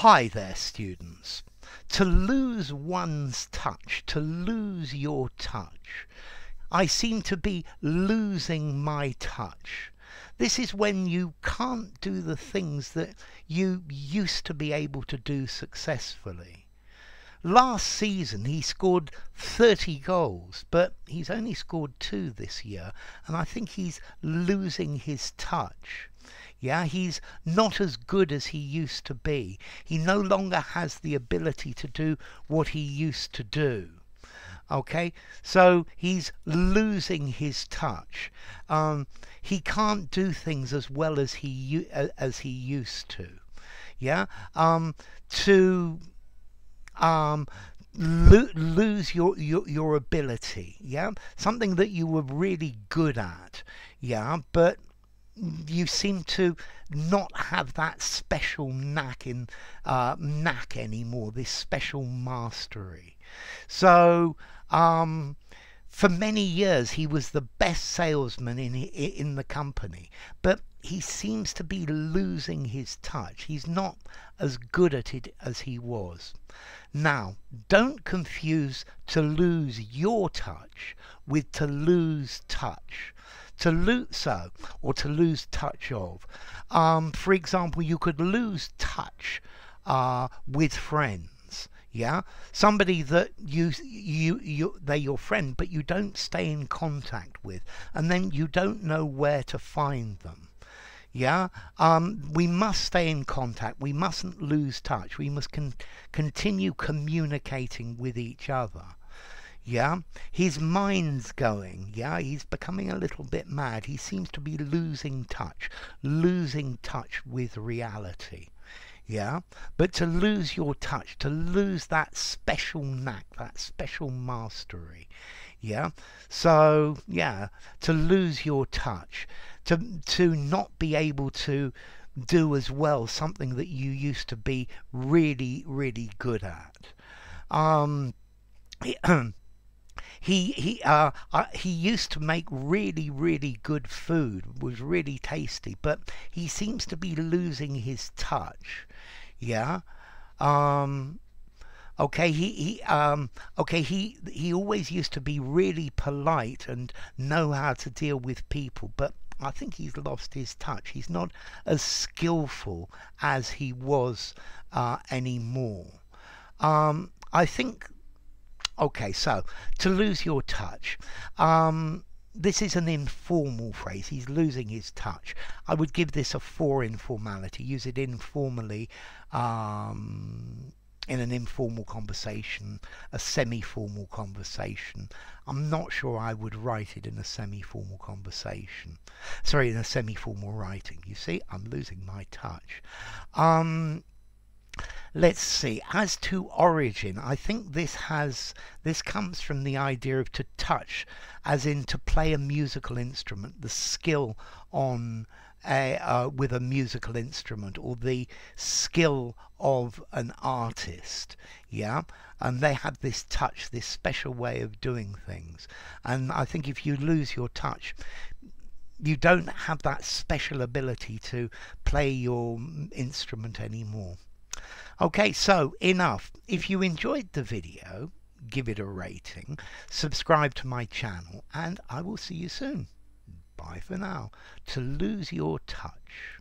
Hi there, students. To lose one's touch, to lose your touch. I seem to be losing my touch. This is when you can't do the things that you used to be able to do successfully. Last season he scored 30 goals, but he's only scored 2 this year, and I think he's losing his touch. Yeah, he's not as good as he used to be. He no longer has the ability to do what he used to do. Okay, so he's losing his touch. He can't do things as well as he used to. Yeah, to lose your ability. Yeah, something that you were really good at. Yeah, but you seem to not have that special knack anymore, this special mastery. So for many years he was the best salesman in the company, but he seems to be losing his touch. He's not as good at it as he was. Now, don't confuse to lose your touch with to lose touch. To lose or to lose touch of. For example, you could lose touch with friends. Yeah, somebody that they're your friend, but you don't stay in contact with, and then you don't know where to find them. Yeah, we must stay in contact. We mustn't lose touch. We must continue communicating with each other. Yeah, his mind's going. Yeah, he's becoming a little bit mad. He seems to be losing touch with reality. Yeah, but to lose your touch, to lose that special knack, that special mastery. Yeah, so yeah, to lose your touch, to not be able to do as well something that you used to be really good at. He used to make really good food, was really tasty, but he seems to be losing his touch. Yeah. Okay, he always used to be really polite and know how to deal with people, but I think he's lost his touch. He's not as skillful as he was anymore. I think. Okay, so to lose your touch. This is an informal phrase. He's losing his touch. I would give this a 4 informality. Use it informally in an informal conversation, a semi-formal conversation. I'm not sure I would write it in a semi-formal conversation. Sorry, in a semi-formal writing. You see, I'm losing my touch. Let's see. As to origin, I think this comes from the idea of to touch, as in to play a musical instrument, the skill on with a musical instrument, or the skill of an artist. Yeah, and they have this touch, this special way of doing things. And I think if you lose your touch, you don't have that special ability to play your instrument anymore. Okay, so enough. If you enjoyed the video, give it a rating, subscribe to my channel, and I will see you soon. Bye for now. To lose your touch.